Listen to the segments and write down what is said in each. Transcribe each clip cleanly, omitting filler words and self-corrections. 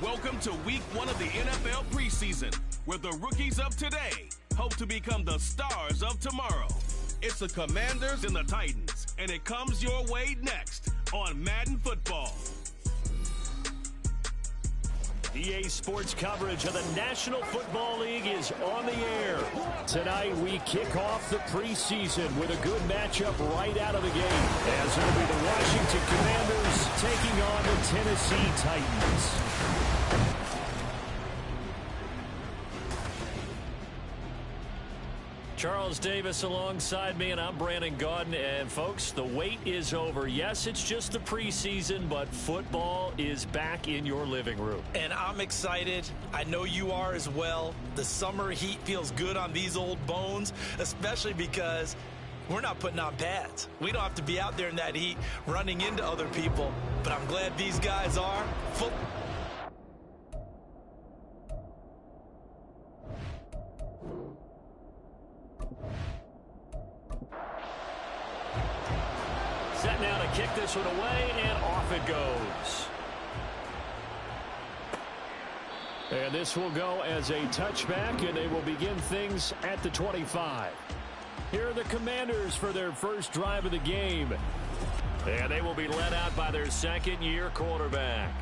Welcome to week 1 of the NFL preseason, where the rookies of today hope to become the stars of tomorrow. It's the Commanders and the Titans, and it comes your way next on Madden Football. EA Sports coverage of the National Football League is on the air. Tonight we kick off the preseason with a good matchup right out of the gate, as it'll be the Washington Commanders taking on the Tennessee Titans. Charles Davis alongside me, and I'm Brandon Gaudin. And folks, the wait is over. Yes, it's just the preseason, but football is back in your living room. And I'm excited. I know you are as well. The summer heat feels good on these old bones, especially because we're not putting on pads. We don't have to be out there in that heat running into other people, but I'm glad these guys are. Set now to kick this one away, and off it goes. And this will go as a touchback, and they will begin things at the 25. Here are the Commanders for their first drive of the game. And they will be led out by their second-year quarterback.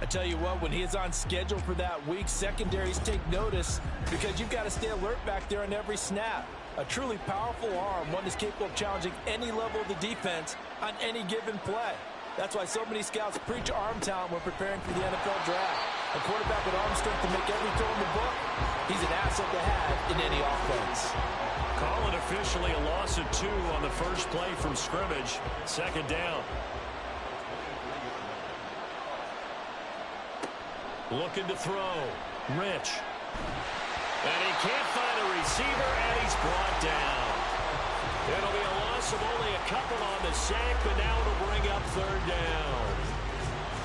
I tell you what, when he's on schedule for that week, secondaries take notice because you've got to stay alert back there on every snap. A truly powerful arm, one that's capable of challenging any level of the defense on any given play. That's why so many scouts preach arm talent when preparing for the NFL draft. A quarterback with arm strength to make every throw in the book, he's an asset to have in any offense. Call it officially a loss of 2 on the first play from scrimmage. Second down. Looking to throw. Rich. And he can't find a receiver, and he's brought down. It'll be a loss of only a couple on the sack, but now it'll bring up third down.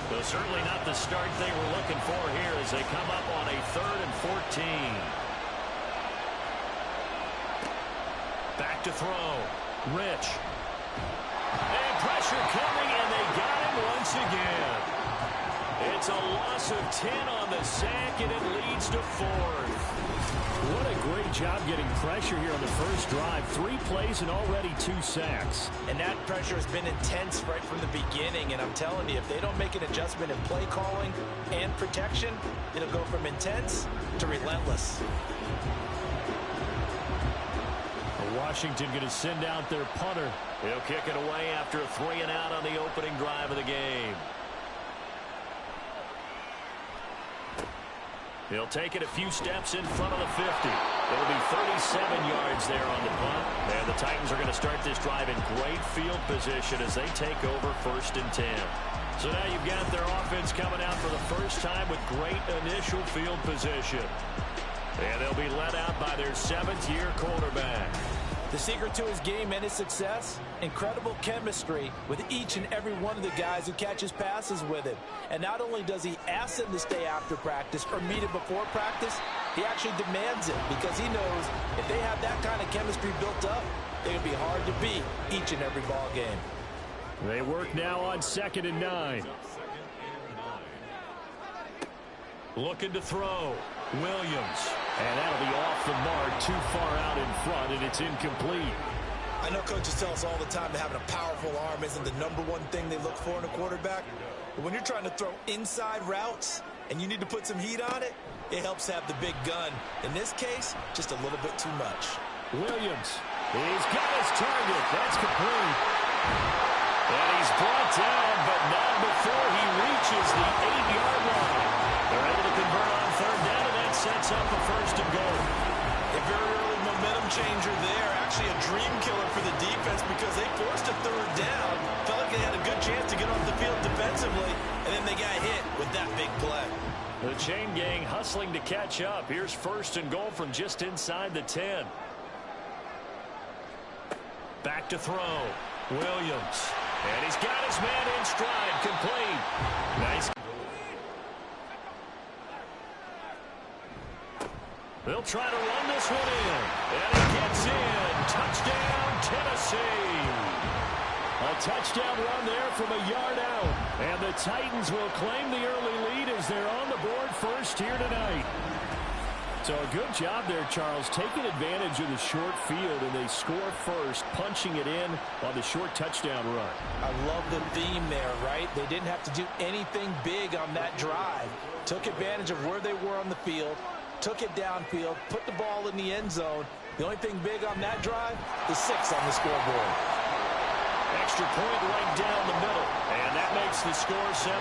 So certainly not the start they were looking for here as they come up on a 3rd and 14. Back to throw. Rich. And pressure coming, and they got him once again. It's a loss of 10 on the sack, and it leads to 4th. What a great job getting pressure here on the first drive. 3 plays and already 2 sacks. And that pressure has been intense right from the beginning. And I'm telling you, if they don't make an adjustment in play calling and protection, it'll go from intense to relentless. Washington going to send out their punter. He'll kick it away after a 3-and-out on the opening drive of the game. He'll take it a few steps in front of the 50. It'll be 37 yards there on the punt. And the Titans are going to start this drive in great field position as they take over 1st and 10. So now you've got their offense coming out for the first time with great initial field position. And they'll be led out by their 7th-year quarterback. The secret to his game and his success, incredible chemistry with each and every one of the guys who catches passes with him. And not only does he ask them to stay after practice or meet him before practice, he actually demands it because he knows if they have that kind of chemistry built up, they're going to be hard to beat each and every ball game. They work now on 2nd and 9. Looking to throw. Williams. And that'll be off the mark, too far out in front, and it's incomplete. I know coaches tell us all the time that having a powerful arm isn't the #1 thing they look for in a quarterback. But when you're trying to throw inside routes and you need to put some heat on it, it helps have the big gun. In this case, just a little bit too much. Williams. He's got his target. That's complete. And he's brought down, but not before he reaches the 8-yard line. They're able to convert on 3rd down, and that sets up a 1st and goal. A very early momentum changer there. Actually a dream killer for the defense because they forced a 3rd down. Felt like they had a good chance to get off the field defensively, and then they got hit with that big play. The chain gang hustling to catch up. Here's 1st and goal from just inside the 10. Back to throw. Williams. And he's got his man in stride. Complete. Nice. They'll try to run this one in. And he gets in. Touchdown, Tennessee. A touchdown run there from a yard out. And the Titans will claim the early lead as they're on the board first here tonight. So a good job there, Charles, taking advantage of the short field, and they score first, punching it in on the short touchdown run. I love the theme there, right? They didn't have to do anything big on that drive. Took advantage of where they were on the field, took it downfield, put the ball in the end zone. The only thing big on that drive, the 6 on the scoreboard. Extra point right down the middle, and that makes the score 7-0.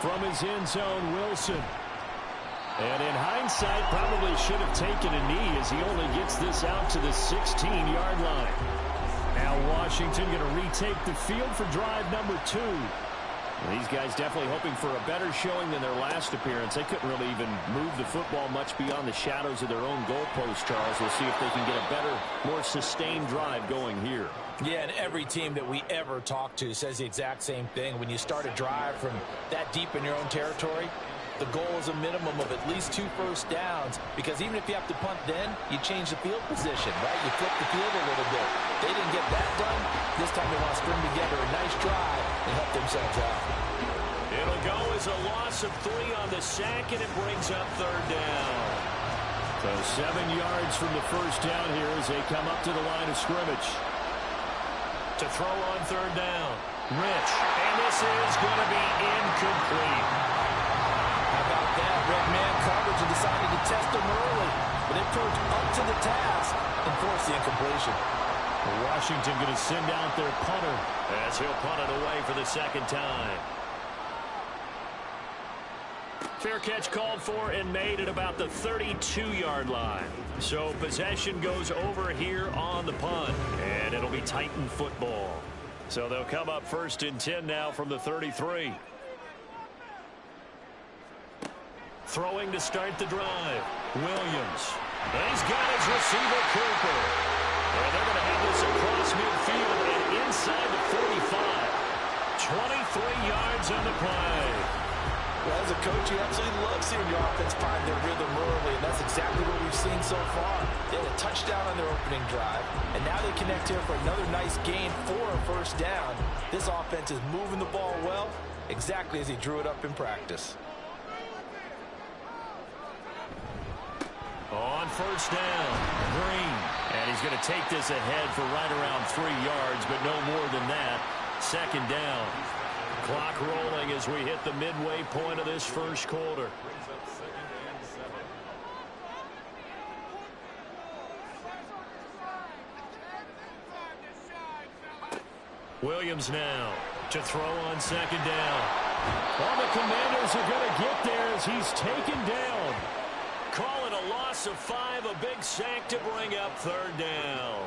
From his end zone, Wilson. And in hindsight, probably should have taken a knee as he only gets this out to the 16-yard line. Now Washington going to retake the field for drive number 2. And these guys definitely hoping for a better showing than their last appearance. They couldn't really even move the football much beyond the shadows of their own goalpost, Charles. We'll see if they can get a better, more sustained drive going here. Yeah, and every team that we ever talk to says the exact same thing. When you start a drive from that deep in your own territory, the goal is a minimum of at least 2 first downs, because even if you have to punt then, you change the field position, right? You flip the field a little bit. They didn't get that done. This time they want to string together a nice drive and help themselves out. It'll go as a loss of 3 on the sack, and it brings up 3rd down. So 7 yards from the first down here as they come up to the line of scrimmage. To throw on 3rd down, Rich. And this is going to be incomplete. How about that? Red man coverage and decided to test him early. But they approached up to the task and forced the incompletion. Washington going to send out their punter as he'll punt it away for the 2nd time. Fair catch called for and made at about the 32-yard line. So possession goes over here on the punt, and it'll be Titan football. So they'll come up 1st and 10 now from the 33. Throwing to start the drive, Williams. He's got his receiver, Cooper. And they're going to have this across midfield and inside the 45. 23 yards on the play. Well, as a coach, you absolutely love seeing your offense find their rhythm early, and that's exactly what we've seen so far. They had a touchdown on their opening drive, and now they connect here for another nice gain for a first down. This offense is moving the ball well, exactly as he drew it up in practice. On first down, Green. And he's going to take this ahead for right around 3 yards, but no more than that. 2nd down. Clock rolling as we hit the midway point of this first quarter. Williams now to throw on 2nd down. Well, the Commanders are going to get there as he's taken down. Call it a loss of 5, a big sack to bring up 3rd down.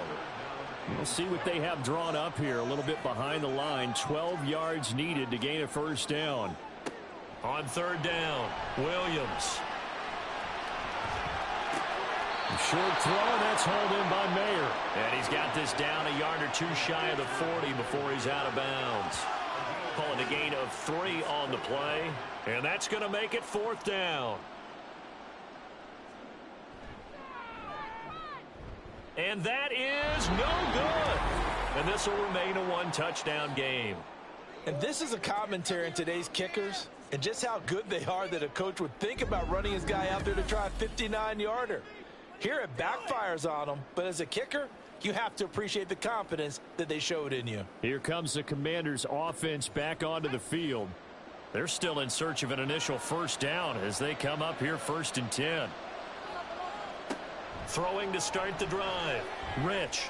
We'll see what they have drawn up here. A little bit behind the line. 12 yards needed to gain a first down. On 3rd down, Williams. Short throw, that's hauled in by Mayer. And he's got this down a yard or 2 shy of the 40 before he's out of bounds. Calling a gain of 3 on the play. And that's going to make it 4th down. And that is no good. And this will remain a 1-touchdown game. And this is a commentary on today's kickers and just how good they are that a coach would think about running his guy out there to try a 59-yarder. Here it backfires on him, but as a kicker, you have to appreciate the confidence that they showed in you. Here comes the Commanders' offense back onto the field. They're still in search of an initial first down as they come up here 1st and 10. Throwing to start the drive, Rich.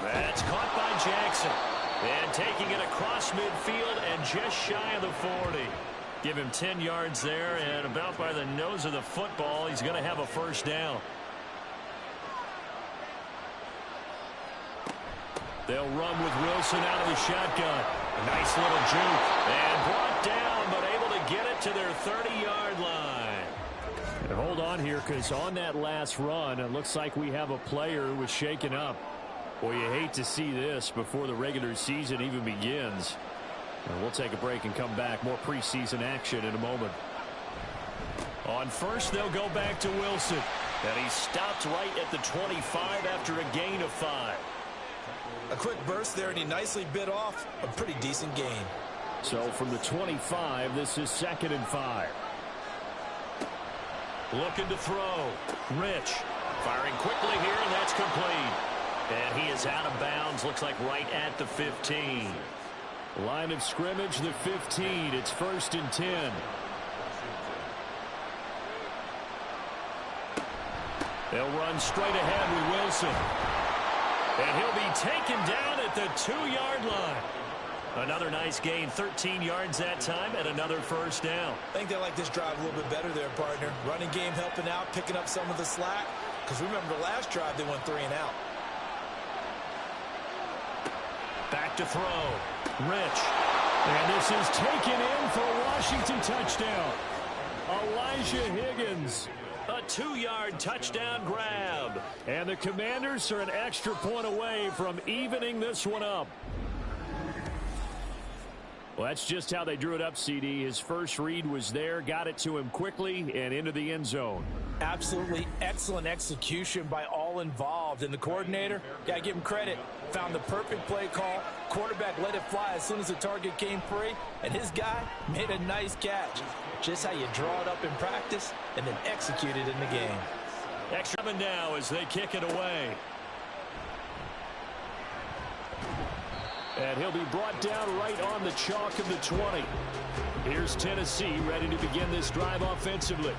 That's caught by Jackson. And taking it across midfield and just shy of the 40. Give him 10 yards there, and about by the nose of the football, he's going to have a first down. They'll run with Wilson out of the shotgun. A nice little juke. And brought down, but able to get it to their 30-yard line. And hold on here, because on that last run, it looks like we have a player who was shaken up. Boy, you hate to see this before the regular season even begins. And we'll take a break and come back. More preseason action in a moment. On first, they'll go back to Wilson. And he stopped right at the 25 after a gain of 5. A quick burst there, and he nicely bit off a pretty decent gain. So from the 25, this is 2nd and 5. Looking to throw. Rich. Firing quickly here, and that's complete. And he is out of bounds. Looks like right at the 15. Line of scrimmage, the 15. It's 1st and 10. They'll run straight ahead with Wilson. And he'll be taken down at the 2-yard line. Another nice gain, 13 yards that time, and another 1st down. I think they like this drive a little bit better there, partner. Running game helping out, picking up some of the slack. Because remember, the last drive, they went 3 and out. Back to throw. Rich. And this is taken in for a Washington touchdown. Elijah Higgins. A 2-yard touchdown grab. And the Commanders are an extra point away from evening this one up. Well, that's just how they drew it up, CD. His first read was there, got it to him quickly, and into the end zone. Absolutely excellent execution by all involved. And the coordinator, got to give him credit, found the perfect play call. Quarterback let it fly as soon as the target came free, and his guy made a nice catch. Just how you draw it up in practice and then execute it in the game. Extra now as they kick it away. And he'll be brought down right on the chalk of the 20. Here's Tennessee ready to begin this drive offensively.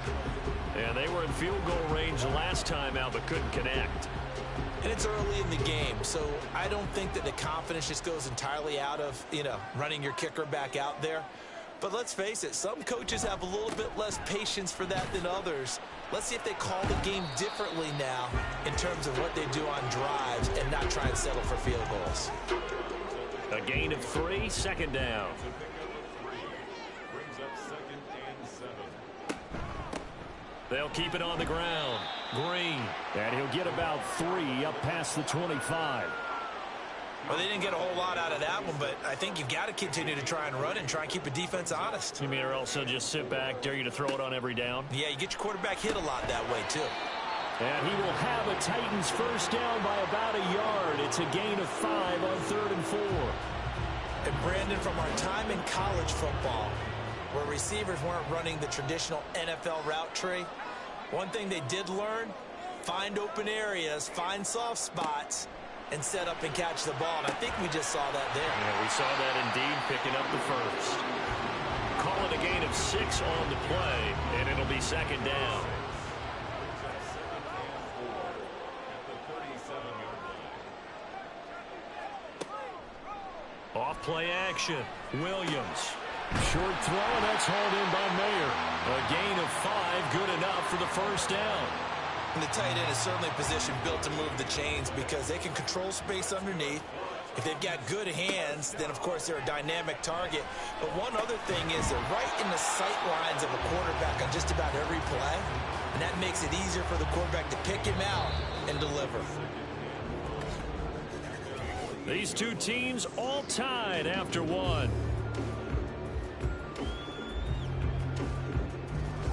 And they were in field goal range last time out but couldn't connect. And it's early in the game, so I don't think that the confidence just goes entirely out of, running your kicker back out there. But let's face it, some coaches have a little bit less patience for that than others. Let's see if they call the game differently now in terms of what they do on drives and not try and settle for field goals. A gain of 3, 2nd down. They'll keep it on the ground. Green. And he'll get about 3 up past the 25. Well, they didn't get a whole lot out of that one, but I think you've got to continue to try and run and try and keep the defense honest. You mean or also just sit back, dare you to throw it on every down? Yeah, you get your quarterback hit a lot that way, too. And he will have a Titans 1st down by about a yard. It's a gain of 5 on 3rd and 4. And Brandon, from our time in college football, where receivers weren't running the traditional NFL route tree, one thing they did learn, find open areas, find soft spots, and set up and catch the ball. And I think we just saw that there. Yeah, we saw that indeed, picking up the 1st. Call it a gain of 6 on the play, and it'll be 2nd down. Off play action. Williams. Short throw, and that's hauled in by Mayer. A gain of 5, good enough for the 1st down. And the tight end is certainly a position built to move the chains because they can control space underneath. If they've got good hands, then, of course, they're a dynamic target. But one other thing is they're right in the sight lines of a quarterback on just about every play, and that makes it easier for the quarterback to pick him out and deliver. These two teams all tied after 1.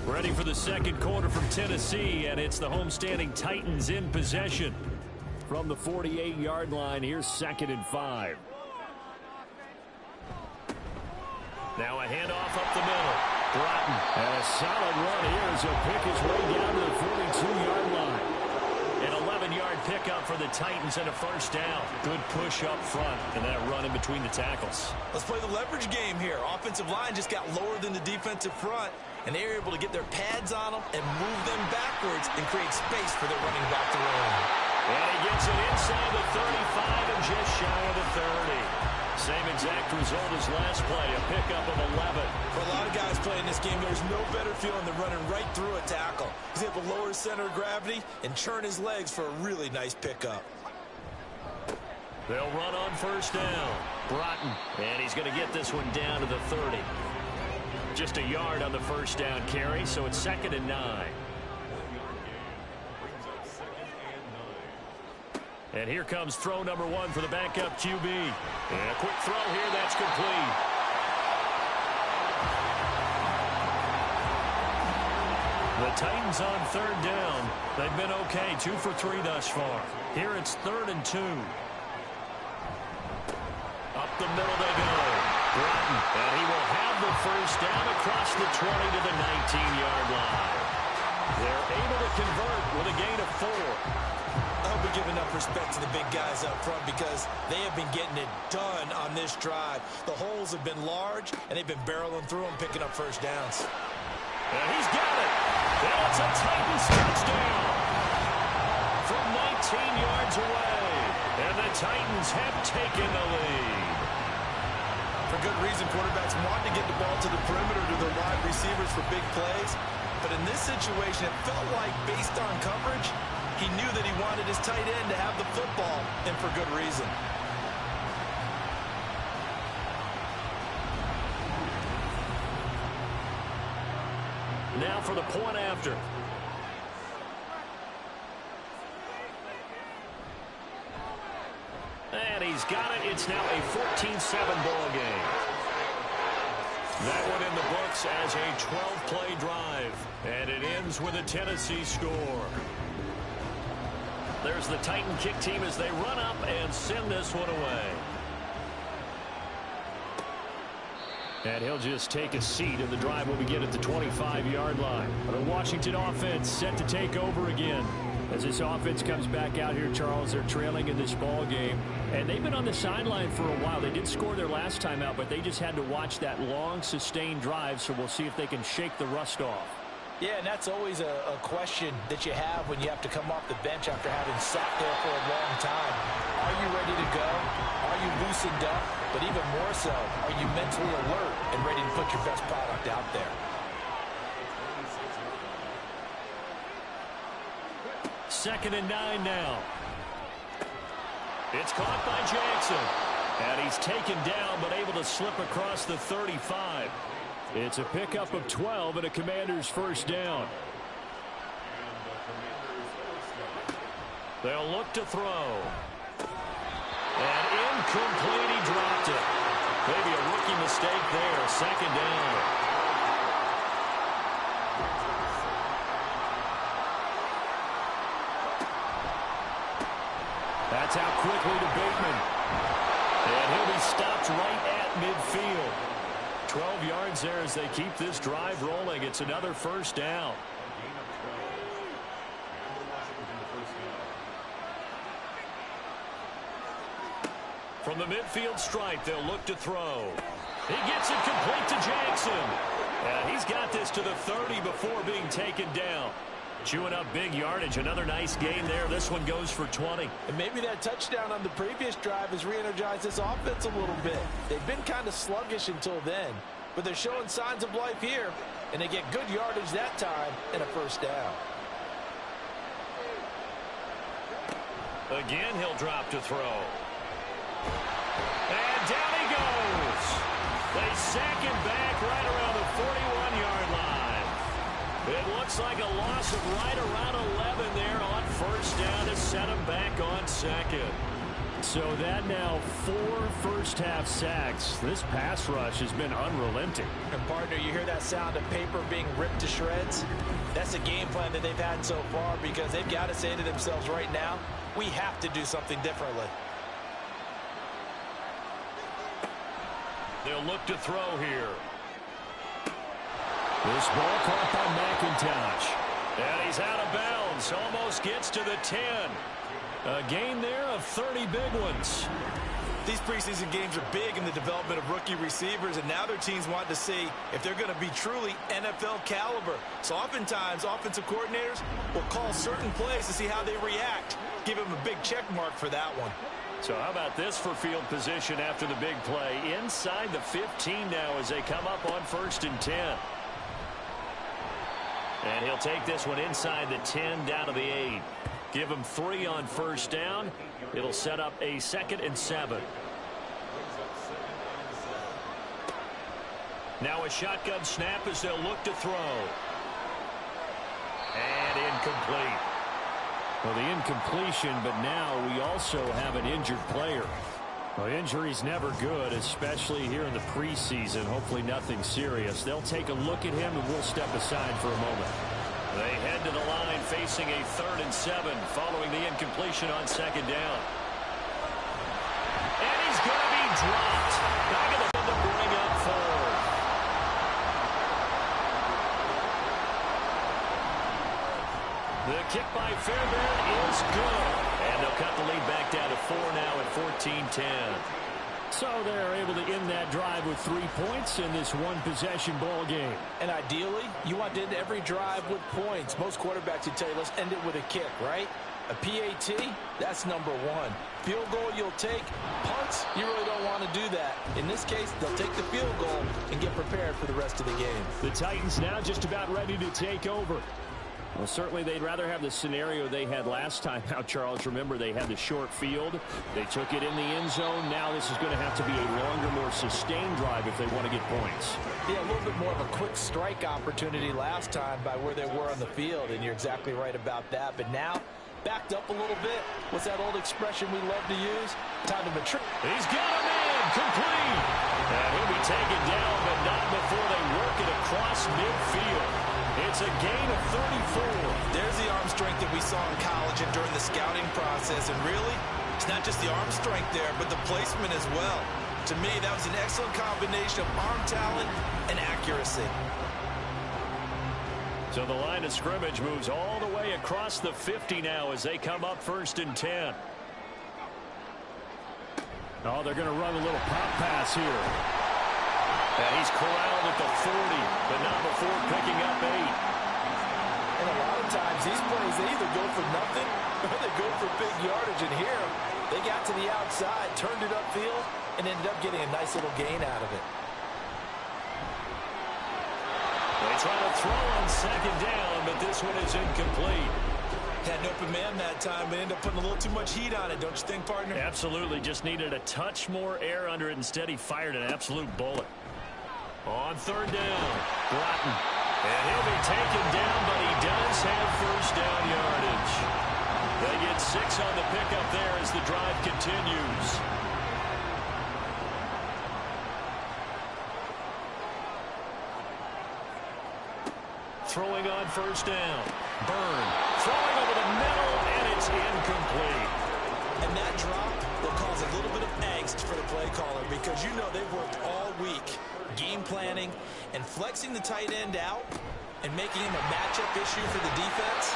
Ready for the 2nd quarter from Tennessee, and it's the homestanding Titans in possession. From the 48-yard line, here's 2nd and 5. Now a handoff up the middle. Broughton. And a solid run here as he'll pick his way down to the 42-yard line. An 11-yard pickup for the Titans and a 1st down. Good push up front, and that run in between the tackles. Let's play the leverage game here. Offensive line just got lower than the defensive front, and they were able to get their pads on them and move them backwards and create space for their running back to run. And he gets it inside the 35 and just shy of the 30. Same exact result as last play, a pickup of 11. For a lot of guys playing this game, there's no better feeling than running right through a tackle. He's able to lower his center of gravity and churn his legs for a really nice pickup. They'll run on 1st down. Broughton, and he's going to get this one down to the 30. Just a yard on the 1st down carry, so it's 2nd and 9. And here comes throw number 1 for the backup QB. And a quick throw here, that's complete. The Titans on 3rd down. They've been okay, 2 for 3 thus far. Here it's 3rd and 2. the middle they go. Broughton, and he will have the first down across the 20 to the 19-yard line. They're able to convert with a gain of 4. I hope we give enough respect to the big guys up front because they have been getting it done on this drive. The holes have been large, and they've been barreling through them, picking up first downs. And he's got it. And it's a Titans touchdown from 19 yards away. And the Titans have taken the lead. For good reason, quarterbacks want to get the ball to the perimeter to their wide receivers for big plays. But in this situation, it felt like based on coverage, he knew that he wanted his tight end to have the football, and for good reason. Now for the point after. And he's got it. It's now a 14-7 ball game. That one in the books as a 12-play drive. And it ends with a Tennessee score. There's the Titan kick team as they run up and send this one away. And he'll just take a seat, and the drive will begin at the 25-yard line. The Washington offense set to take over again. As this offense comes back out here, Charles, they're trailing in this ball game. And they've been on the sideline for a while. They did score their last time out, but they just had to watch that long, sustained drive, so we'll see if they can shake the rust off. Yeah, and that's always a question that you have when you have to come off the bench after having sat there for a long time. Are you ready to go? Are you loosened up? But even more so, are you mentally alert and ready to put your best product out there? Second and 9 now. It's caught by Jackson. And he's taken down but able to slip across the 35. It's a pickup of 12 and a Commander's first down. They'll look to throw. And incomplete, he dropped it. Maybe a rookie mistake there, second down. That's out quickly to Bateman. And he'll be stopped right at midfield. 12 yards there as they keep this drive rolling. It's another first down. From the midfield stripe, they'll look to throw. He gets it complete to Jackson. And he's got this to the 30 before being taken down. Chewing up big yardage. Another nice gain there. This one goes for 20. And maybe that touchdown on the previous drive has re-energized this offense a little bit. They've been kind of sluggish until then, but they're showing signs of life here, and they get good yardage that time and a first down. Again, he'll drop to throw. And down he goes. They sack him back right around the 41-yard line. It looks like a loss of right around 11 there on first down to set him back on second. So that now 4 first-half sacks. This pass rush has been unrelenting. And, partner, you hear that sound of paper being ripped to shreds? That's a game plan that they've had so far because they've got to say to themselves right now, we have to do something differently. They'll look to throw here. This ball caught by McIntosh. And he's out of bounds. Almost gets to the 10. A gain there of 30 big ones. These preseason games are big in the development of rookie receivers, and now their teams want to see if they're going to be truly NFL caliber. So oftentimes, offensive coordinators will call certain plays to see how they react. Give them a big check mark for that one. So how about this for field position after the big play? Inside the 15 now as they come up on first and 10. And he'll take this one inside the 10 down to the 8. Give him 3 on first down. It'll set up a 2nd and 7. Now a shotgun snap as they'll look to throw. And incomplete. Well, the incompletion, but now we also have an injured player. Well, injury's never good, especially here in the preseason. Hopefully nothing serious. They'll take a look at him, and we'll step aside for a moment. They head to the line facing a 3rd and 7 following the incompletion on 2nd down. And he's going to be dropped. Back of the field to bring up fourth. The kick by Fairbairn is good. And they'll cut the lead back down to 4 now at 14-10. So they're able to end that drive with 3 points in this one-possession ball game. And ideally, you want to end every drive with points. Most quarterbacks would tell you, let's end it with a kick, right? A PAT, that's number one. Field goal you'll take. Punts, you really don't want to do that. In this case, they'll take the field goal and get prepared for the rest of the game. The Titans now just about ready to take over. Well, certainly they'd rather have the scenario they had last time out, Charles. Remember, they had the short field. They took it in the end zone. Now this is going to have to be a longer, more sustained drive if they want to get points. Yeah, a little bit more of a quick strike opportunity last time by where they were on the field, and you're exactly right about that. But now, backed up a little bit. What's that old expression we love to use? Time to mature. He's got him in, complete. And he'll be taken down, but not before they work it across midfield. It's a gain of 34. There's the arm strength that we saw in college and during the scouting process. And really, it's not just the arm strength there, but the placement as well. To me, that was an excellent combination of arm talent and accuracy. So the line of scrimmage moves all the way across the 50 now as they come up 1st and 10. Oh, they're going to run a little pop pass here. And he's corralled at the 40, but not before picking up 8. And a lot of times, these plays, they either go for nothing or they go for big yardage. And here, they got to the outside, turned it upfield, and ended up getting a nice little gain out of it. They try to throw on 2nd down, but this one is incomplete. Had an open man that time, but ended up putting a little too much heat on it, don't you think, partner? Absolutely. Just needed a touch more air under it. Instead, he fired an absolute bullet. On 3rd down, Broughton. And he'll be taken down, but he does have 1st down yardage. They get 6 on the pickup there as the drive continues. Throwing on 1st down. Byrne throwing over the middle, and it's incomplete. And that drop will cause a little bit of angst for the play caller because you know they've worked all week game planning and flexing the tight end out and making him a matchup issue for the defense.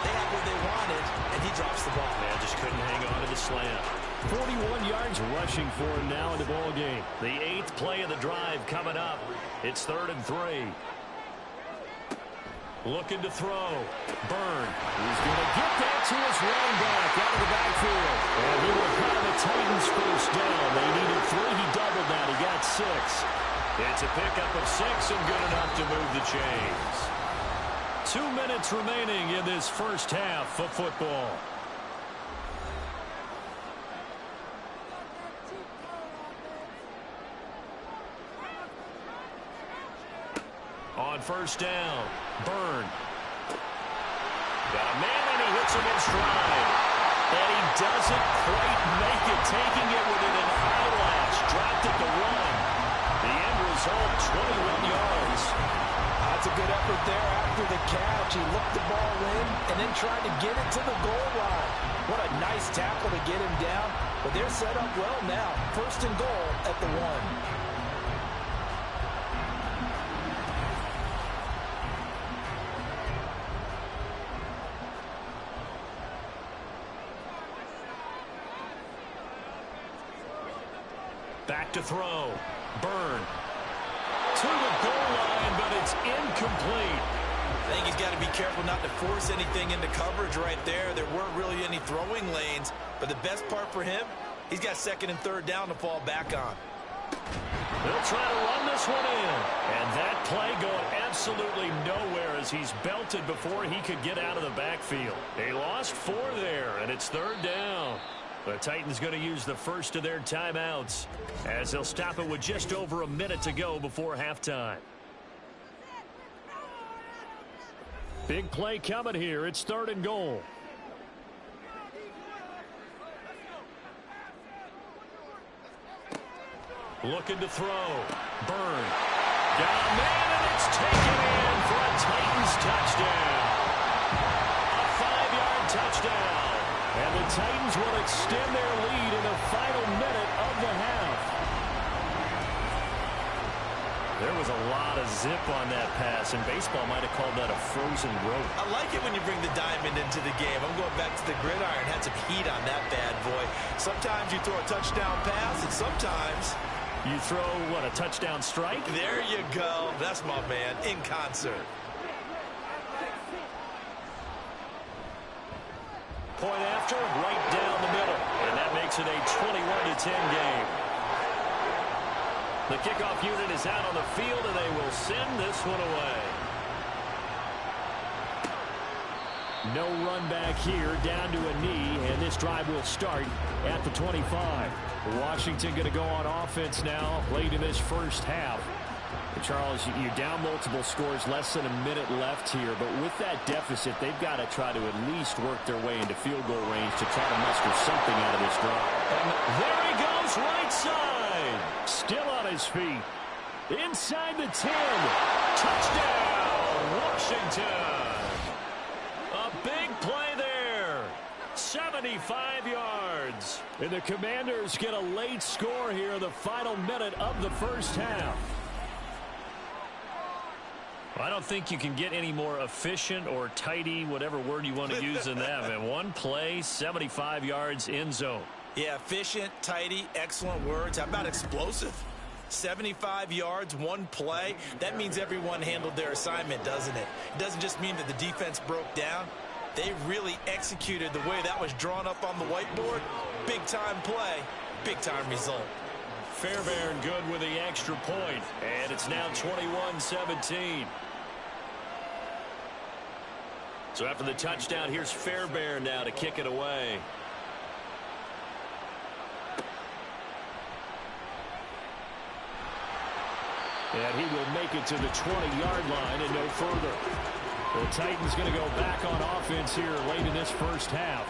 They have what they wanted, and he drops the ball. Man, just couldn't hang on to the slant. 41 yards rushing for him now in the ball game. The 8th play of the drive coming up. It's 3rd and 3. Looking to throw. Byrne. He's going to get that to his running back out of the backfield. And he will have the Titans 1st down. They needed 3. He doubled that. He got 6. It's a pickup of 6 and good enough to move the chains. 2 minutes remaining in this first half of football. On 1st down, Byrne. Got a man and he hits him in stride. And he doesn't quite make it, taking it within an eyelash. Dropped at the 1. The end result, 21 yards. That's a good effort there after the catch. He looked the ball in and then tried to get it to the goal line. What a nice tackle to get him down. But they're set up well now. 1st and goal at the 1. Back to throw. Byrne. To the goal line, but it's incomplete. I think he's got to be careful not to force anything into coverage right there. There weren't really any throwing lanes, but the best part for him, he's got 2nd and 3rd down to fall back on. They'll try to run this one in. And that play going absolutely nowhere as he's belted before he could get out of the backfield. They lost 4 there, and it's 3rd down. The Titans going to use the first of their timeouts as they'll stop it with just over a minute to go before halftime. Big play coming here. It's 3rd and goal. Looking to throw. Byrne. Got a man, and it's taken in for a Titans touchdown. A 5-yard touchdown. And the Titans will extend their lead in the final minute of the half. There was a lot of zip on that pass, and baseball might have called that a frozen rope. I like it when you bring the diamond into the game. I'm going back to the gridiron. Had some heat on that bad boy. Sometimes you throw a touchdown pass, and sometimes you throw, what, a touchdown strike? There you go. That's my man, in concert. Point after, right down the middle. And that makes it a 21-10 game. The kickoff unit is out on the field, and they will send this one away. No run back here, down to a knee, and this drive will start at the 25. Washington going to go on offense now late in this first half. Charles, you're down multiple scores, less than a minute left here, but with that deficit, they've got to try to at least work their way into field goal range to try to muster something out of this drive. And there he goes, right side. Still on his feet. Inside the 10. Touchdown, Washington. A big play there. 75 yards. And the Commanders get a late score here in the final minute of the first half. I don't think you can get any more efficient or tidy, whatever word you want to use in that. And one play, 75 yards, end zone. Yeah, efficient, tidy, excellent words. How about explosive? 75 yards, one play. That means everyone handled their assignment, doesn't it? It doesn't just mean that the defense broke down. They really executed the way that was drawn up on the whiteboard. Big-time play, big-time result. Fairbairn good with the extra point. And it's now 21-17. So after the touchdown, here's Fairbairn now to kick it away. And he will make it to the 20-yard line and no further. The Titans going to go back on offense here late in this first half.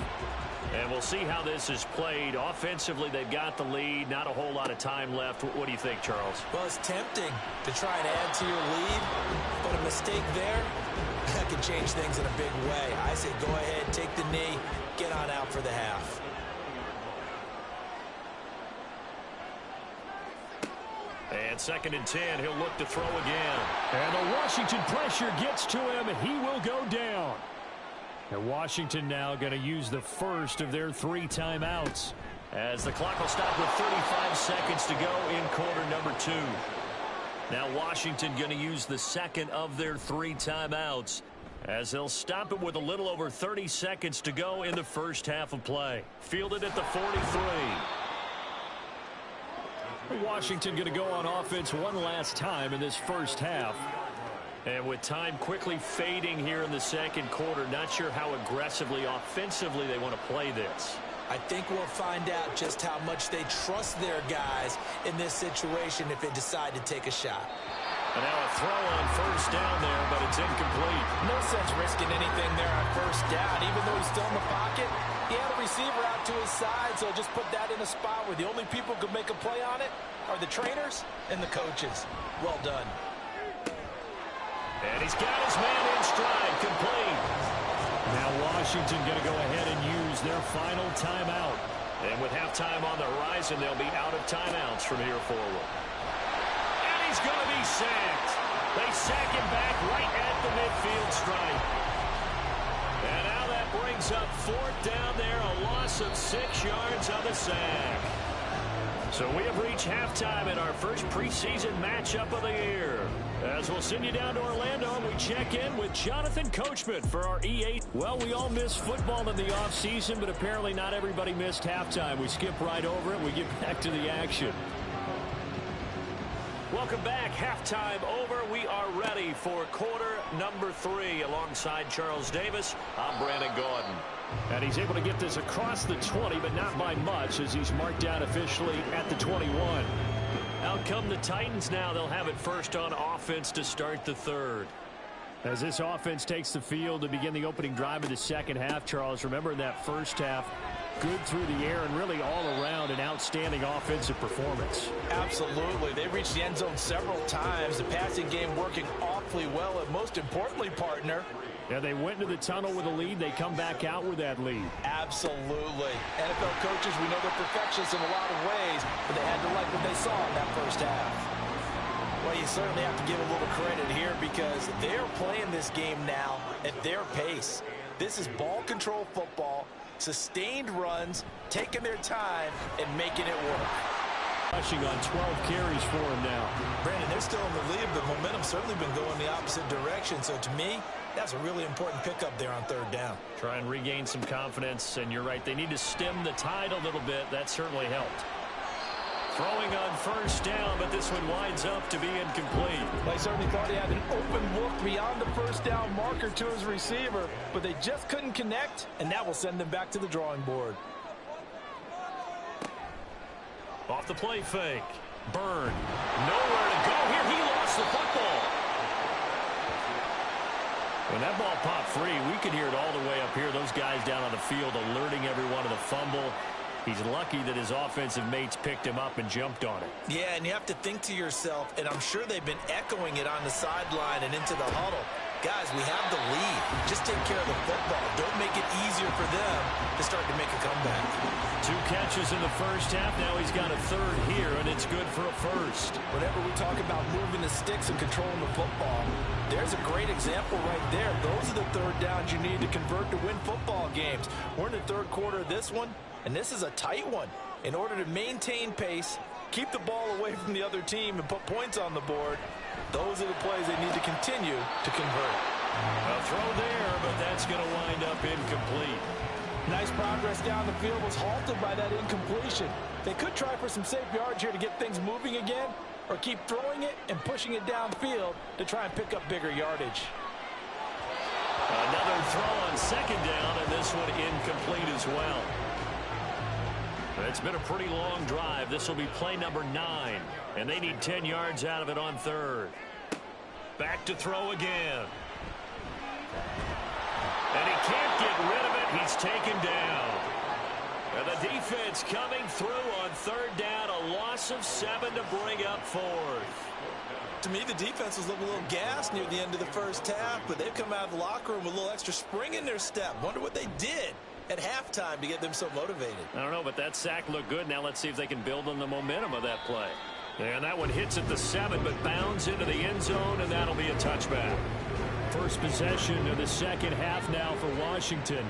And we'll see how this is played. Offensively, they've got the lead. Not a whole lot of time left. What do you think, Charles? Well, it's tempting to try and add to your lead, but a mistake there, that can change things in a big way. I say go ahead, take the knee, get on out for the half. And 2nd and 10, he'll look to throw again. And the Washington pressure gets to him, and he will go down. And Washington now going to use the first of their 3 timeouts. As the clock will stop with 35 seconds to go in quarter number 2. Now Washington going to use the second of their 3 timeouts, as they'll stop it with a little over 30 seconds to go in the first half of play. Fielded at the 43. Washington going to go on offense one last time in this first half. And with time quickly fading here in the second quarter, not sure how aggressively, offensively they want to play this. I think we'll find out just how much they trust their guys in this situation if they decide to take a shot. And now a throw on first down there, but it's incomplete. No sense risking anything there on first down. Even though he's still in the pocket, he had a receiver out to his side, so just put that in a spot where the only people who could make a play on it are the trainers and the coaches. Well done. And he's got his man in stride, complete. Now Washington going to go ahead and use their final timeout. And with halftime on the horizon, they'll be out of timeouts from here forward. And he's going to be sacked. They sack him back right at the midfield stripe. And now that brings up 4th down there, a loss of 6 yards on the sack. So we have reached halftime in our first preseason matchup of the year. As we'll send you down to Orlando, and we check in with Jonathan Coachman for our EA. Well, we all miss football in the offseason, but apparently not everybody missed halftime. We skip right over it. We get back to the action. Welcome back. Halftime over. We are ready for quarter number 3 alongside Charles Davis. I'm Brandon Gordon. And he's able to get this across the 20, but not by much, as he's marked down officially at the 21. Out come the Titans now. They'll have it first on offense to start the 3rd. As this offense takes the field to begin the opening drive of the second half, Charles, remember in that first half, good through the air and really all around an outstanding offensive performance. Absolutely. They reached the end zone several times. The passing game working awfully well, and most importantly, partner, yeah, they went into the tunnel with a lead. They come back out with that lead. Absolutely. NFL coaches, we know they're perfectionists in a lot of ways, but they had to like what they saw in that first half. Well, you certainly have to give a little credit here because they're playing this game now at their pace. This is ball control football, sustained runs, taking their time, and making it work. Rushing on 12 carries for him now. Brandon, they're still in the lead, but momentum's certainly been going the opposite direction. So to me, that's a really important pickup there on third down. Try and regain some confidence, and you're right. They need to stem the tide a little bit. That certainly helped. Throwing on first down, but this one winds up to be incomplete. Well, I certainly thought he had an open look beyond the first down marker to his receiver, but they just couldn't connect, and that will send them back to the drawing board. Off the play fake. Byrne. Nowhere to go here. He lost the football. When that ball popped free, we could hear it all the way up here. Those guys down on the field alerting everyone of the fumble. He's lucky that his offensive mates picked him up and jumped on it. Yeah, and you have to think to yourself, and I'm sure they've been echoing it on the sideline and into the huddle. Guys, we have the lead. Just take care of the football. Don't make it easier for them to start to make a comeback. 2 catches in the first half. Now he's got a third here, and it's good for a first. Whenever we talk about moving the sticks and controlling the football, there's a great example right there. Those are the third downs you need to convert to win football games. We're in the third quarter of this one, and this is a tight one. In order to maintain pace, keep the ball away from the other team, and put points on the board, those are the plays they need to continue to convert. A throw there, but that's going to wind up incomplete. Nice progress down the field was halted by that incompletion. They could try for some safe yards here to get things moving again, or keep throwing it and pushing it downfield to try and pick up bigger yardage. Another throw on second down, and this one incomplete as well. It's been a pretty long drive. This will be play number 9, and they need 10 yards out of it on third. Back to throw again. And he can't get rid of it. He's taken down. And the defense coming through on third down. A loss of 7 to bring up fourth. To me, the defense was looking a little gassed near the end of the first half, but they've come out of the locker room with a little extra spring in their step. Wonder what they did at halftime to get them so motivated. I don't know, but that sack looked good. Now let's see if they can build on the momentum of that play. And that one hits at the 7, but bounds into the end zone, and that'll be a touchback. First possession of the second half now for Washington.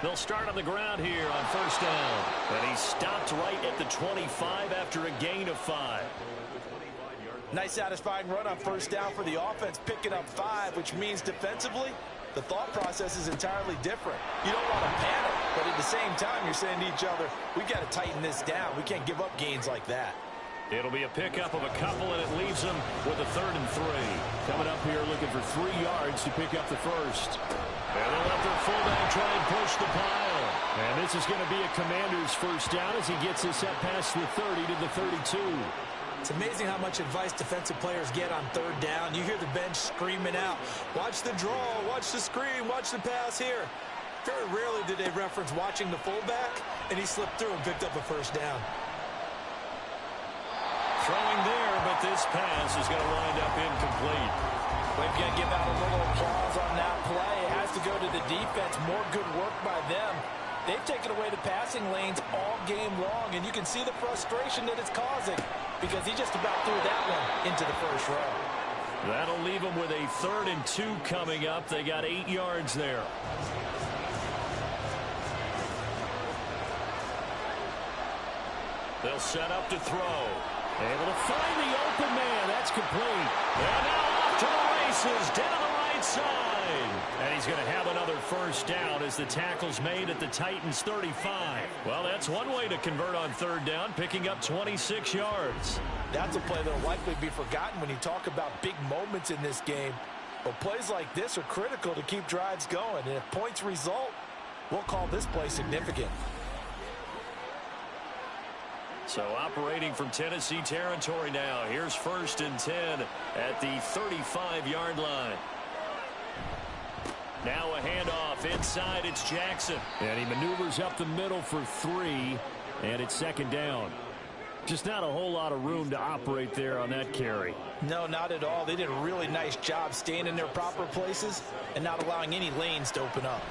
They'll start on the ground here on first down. And he stopped right at the 25 after a gain of 5. Nice satisfying run on first down for the offense, picking up 5, which means defensively, the thought process is entirely different. You don't want to panic, but at the same time, you're saying to each other, we've got to tighten this down. We can't give up gains like that. It'll be a pickup of a couple, and it leaves them with a 3rd and 3. Coming up here looking for 3 yards to pick up the first. And they'll let their fullback try and push the pile. And this is going to be a Commander's first down as he gets this up past the 30 to the 32. It's amazing how much advice defensive players get on third down. You hear the bench screaming out, watch the draw, watch the screen, watch the pass here. Very rarely did they reference watching the fullback, and he slipped through and picked up a first down. Throwing there, but this pass is going to wind up incomplete. We've got to give out a little applause on that play. It has to go to the defense. More good work by them. They've taken away the passing lanes all game long, and you can see the frustration that it's causing because he just about threw that one into the first row. That'll leave them with a 3rd and 2 coming up. They got 8 yards there. They'll set up to throw. Able to find the open man. That's complete. And now off to the races down the right side. And he's going to have another first down as the tackle's made at the Titans' 35. Well, that's one way to convert on third down, picking up 26 yards. That's a play that will likely be forgotten when you talk about big moments in this game. But plays like this are critical to keep drives going. And if points result, we'll call this play significant. So operating from Tennessee territory now. Here's 1st and 10 at the 35-yard line. Now a handoff inside. It's Jackson. And he maneuvers up the middle for 3. And it's 2nd down. Just not a whole lot of room to operate there on that carry. No, not at all. They did a really nice job staying in their proper places and not allowing any lanes to open up.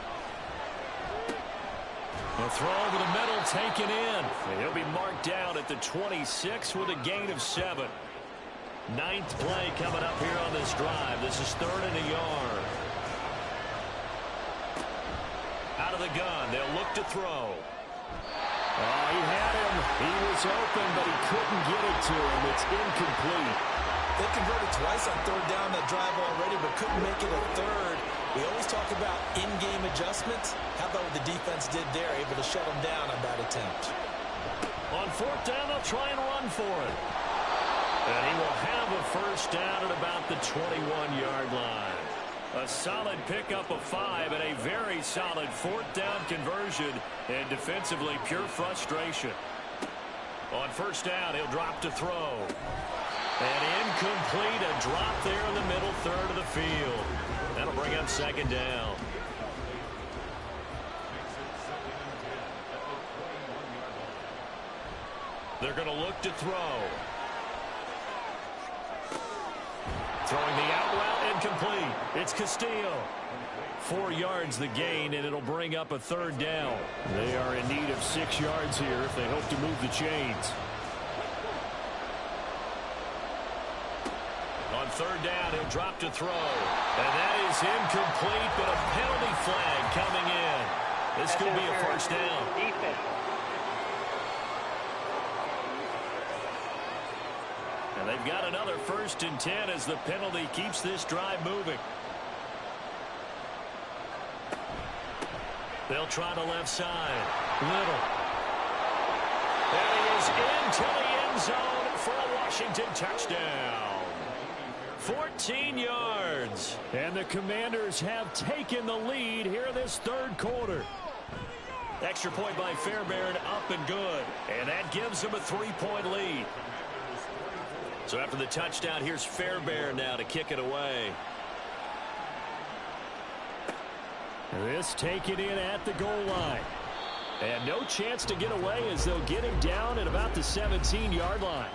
The throw over the middle taken in. And he'll be marked down at the 26 with a gain of 7. 9th play coming up here on this drive. This is 3rd and a yard. Out of the gun. They'll look to throw. Oh, he had him. He was open, but he couldn't get it to him. It's incomplete. They converted twice on 3rd down that drive already, but couldn't make it a 3rd. We always talk about in-game adjustments. How about what the defense did there, able to shut them down on that attempt? On 4th down, they'll try and run for it. And he will have a first down at about the 21-yard line. A solid pickup of 5 and a very solid 4th down conversion. And defensively, pure frustration. On 1st down, he'll drop to throw. And incomplete, a drop there in the middle 3rd of the field. That'll bring up 2nd down. They're going to look to throw. Throwing the out route, incomplete. It's Castillo. 4 yards the gain, and it'll bring up a 3rd down. They are in need of 6 yards here if they hope to move the chains. On 3rd down, he'll drop to throw. And that is incomplete, but a penalty flag coming in. This could be a first down. And they've got another 1st and 10 as the penalty keeps this drive moving. They'll try the left side. Little. And he is into the end zone for a Washington touchdown. 14 yards. And the Commanders have taken the lead here in this 3rd quarter. Extra point by Fairbairn, up and good. And that gives them a 3-point lead. So after the touchdown, here's Fairbairn now to kick it away. This taken in at the goal line. And no chance to get away as they'll get him down at about the 17-yard line.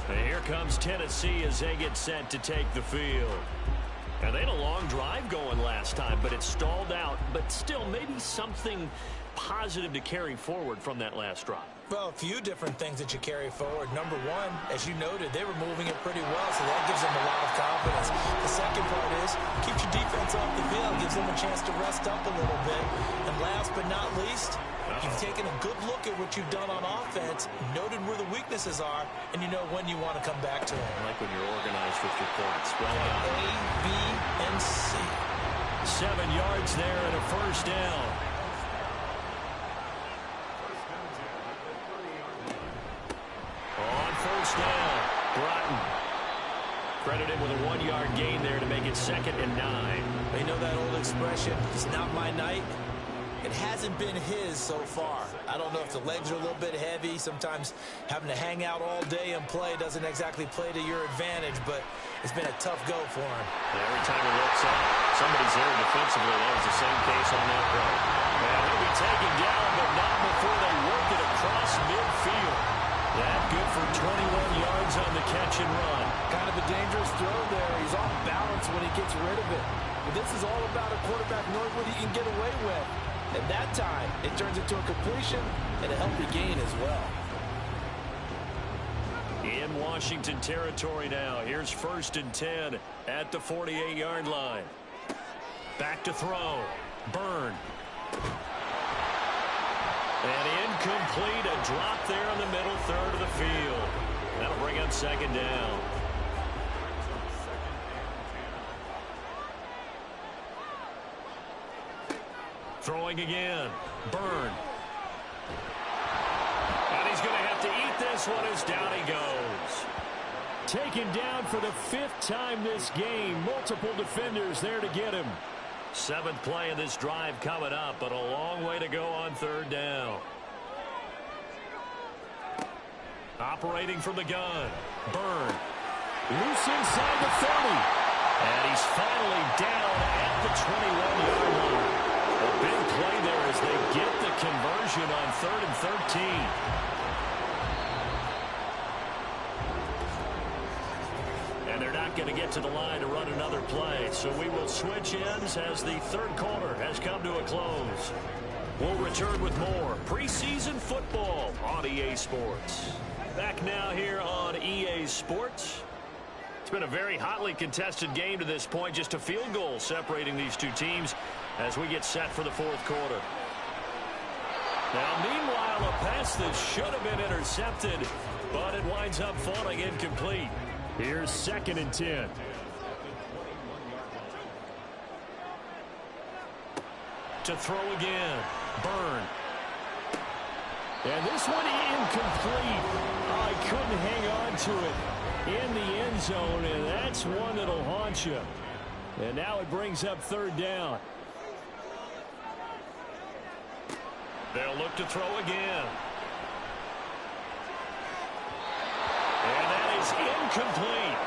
And here comes Tennessee as they get set to take the field. And they had a long drive going last time, but it stalled out. But still, maybe something positive to carry forward from that last drive. Well, a few different things that you carry forward. Number one, as you noted, they were moving it pretty well, so that gives them a lot of confidence. The second part is, keeps your defense off the field, gives them a chance to rest up a little bit. And last but not least, you've taken a good look at what you've done on offense, noted where the weaknesses are, and you know when you want to come back to them. I like when you're organized with your points. Well done. A, B, and C. 7 yards there and a first down. On first down, Broughton. Credited with a 1-yard gain there to make it 2nd and 9. They know that old expression, it's not my night. It hasn't been his so far. I don't know if the legs are a little bit heavy. Sometimes having to hang out all day and play doesn't exactly play to your advantage, but it's been a tough go for him. Every time he looks up, somebody's there defensively. That was the same case on that play. And he'll be taken down, but not before they work it across midfield. That good for 21 yards on the catch and run. Kind of a dangerous throw there. He's off balance when he gets rid of it. But this is all about a quarterback knowing what he can get away with. At that time, it turns into a completion and a healthy gain as well. In Washington territory now. Here's 1st and 10 at the 48-yard line. Back to throw. Byrne. And incomplete. A drop there in the middle 3rd of the field. That'll bring up 2nd down. Throwing again. Byrne. And he's going to have to eat this one as down he goes. Taken down for the 5th time this game. Multiple defenders there to get him. 7th play of this drive coming up, but a long way to go on 3rd down. Operating from the gun. Byrne. Loose inside the 30. And he's finally down at the 21-yard line. A big play there as they get the conversion on 3rd and 13. And they're not going to get to the line to run another play. So we will switch ends as the 3rd quarter has come to a close. We'll return with more preseason football on EA Sports. Back now here on EA Sports. It's been a very hotly contested game to this point. Just a field goal separating these two teams as we get set for the fourth quarter. Now, meanwhile, a pass that should have been intercepted, but it winds up falling incomplete. Here's 2nd and 10. To throw again. Byrne. And this one incomplete. Oh, he couldn't hang on to it in the end zone, and that's one that'll haunt you. And now it brings up 3rd down. They'll look to throw again. And that is incomplete.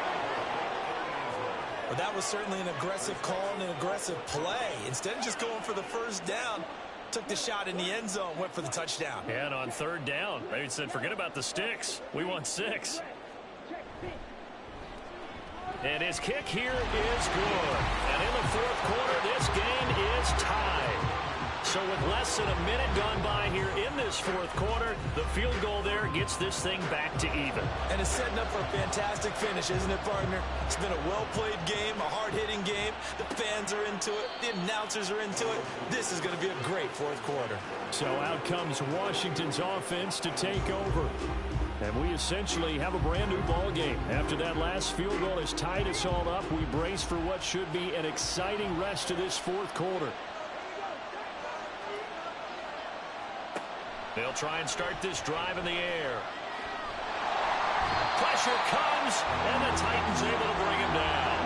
Well, that was certainly an aggressive call and an aggressive play. Instead of just going for the first down, took the shot in the end zone, went for the touchdown. And on 3rd down, they said, forget about the sticks. We want 6. And his kick here is good. And in the fourth quarter, this game is tied. So with less than a minute gone by here in this fourth quarter, the field goal there gets this thing back to even. And it's setting up for a fantastic finish, isn't it, partner? It's been a well-played game, a hard-hitting game. The fans are into it. The announcers are into it. This is going to be a great fourth quarter. So out comes Washington's offense to take over. And we essentially have a brand-new ball game. After that last field goal has tied us all up, we brace for what should be an exciting rest of this fourth quarter. They'll try and start this drive in the air. Pressure comes, and the Titans able to bring him down.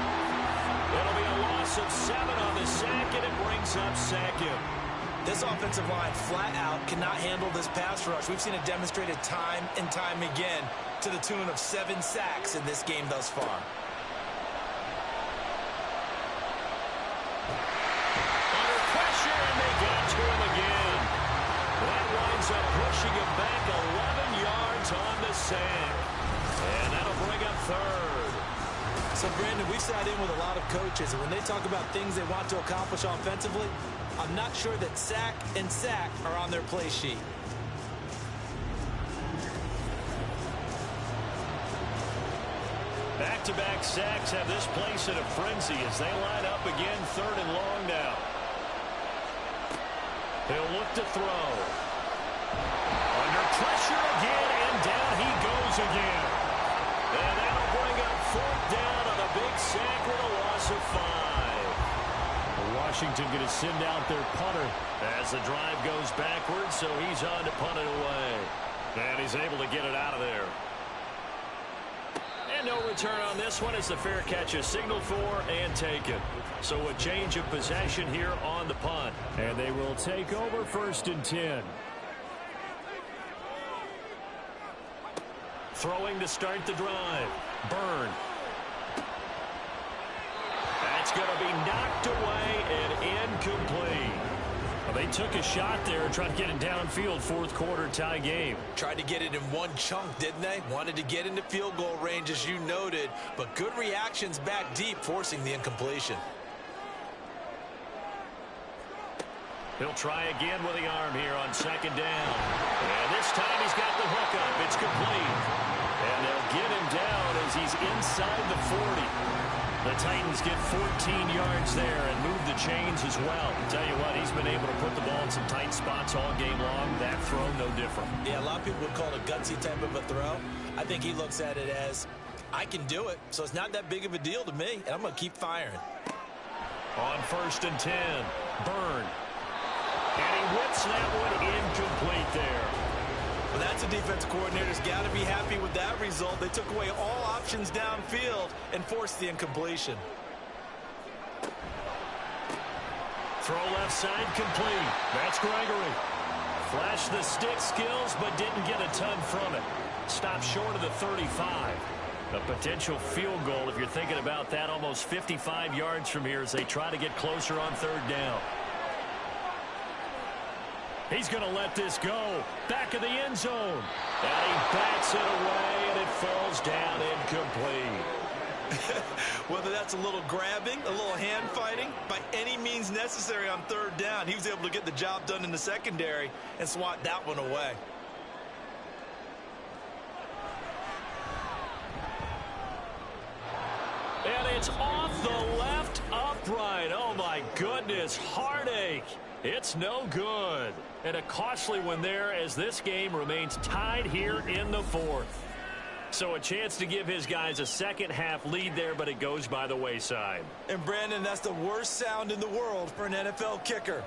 It'll be a loss of 7 on the sack, and it brings up 2nd. This offensive line flat out cannot handle this pass rush. We've seen it demonstrated time and time again to the tune of 7 sacks in this game thus far. Under pressure, and they got to him again. That winds up pushing him back 11 yards on the sack. And that'll bring up 3rd. So, Brandon, we've sat in with a lot of coaches, and when they talk about things they want to accomplish offensively, I'm not sure that sack and sack are on their play sheet. Back-to-back sacks have this place in a frenzy as they line up again 3rd and long now. He'll look to throw. Under pressure again, and down he goes again. And that'll bring up 4th down on a big sack with a loss of 5. Washington going to send out their punter as the drive goes backwards, so he's on to punt it away. And he's able to get it out of there. And no return on this one as the fair catch is signaled for and taken. So a change of possession here on the punt. And they will take over 1st and 10. Throwing to start the drive. Byrne. That's going to be knocked away and incomplete. Well, they took a shot there and tried to get it downfield. Fourth quarter tie game. Tried to get it in one chunk, didn't they? Wanted to get into field goal range, as you noted, but good reactions back deep, forcing the incompletion. He'll try again with the arm here on 2nd down. And this time he's got the hook up. It's complete. And they'll get him down as he's inside the 40. The Titans get 14 yards there and move the chains as well. Tell you what, he's been able to put the ball in some tight spots all game long. That throw, no different. Yeah, a lot of people would call it a gutsy type of a throw. I think he looks at it as, I can do it, so it's not that big of a deal to me, and I'm going to keep firing. On 1st and 10, Byrne. And he whips that one incomplete there. Well, that's a defensive coordinator's got to be happy with that result. They took away all options downfield and forced the incompletion. Throw left side complete. That's Gregory. Flashed the stick skills, but didn't get a ton from it. Stopped short of the 35. A potential field goal, if you're thinking about that, almost 55 yards from here as they try to get closer on 3rd down. He's going to let this go. Back of the end zone. And he bats it away, and it falls down incomplete. Whether that's a little grabbing, a little hand fighting, by any means necessary on third down, he was able to get the job done in the secondary and swat that one away. And it's off the left upright. Oh, my goodness. Heartache. It's no good. And a costly one there as this game remains tied here in the fourth. So a chance to give his guys a second-half lead there, but it goes by the wayside. And, Brandon, that's the worst sound in the world for an NFL kicker.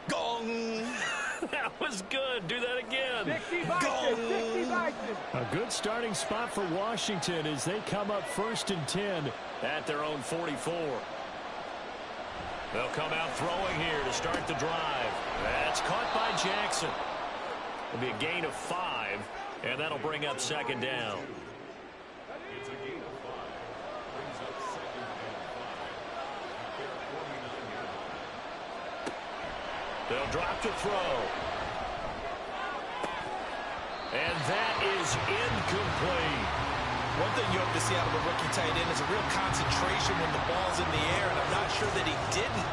Gong! That was good. Do that again. Gong! A good starting spot for Washington as they come up 1st and 10 at their own 44. They'll come out throwing here to start the drive. That's caught by Jackson. It'll be a gain of 5, and that'll bring up 2nd down. They'll drop to throw. And that is incomplete. One thing you hope to see out of a rookie tight end is a real concentration when the ball's in the air, and I'm not sure that he didn't,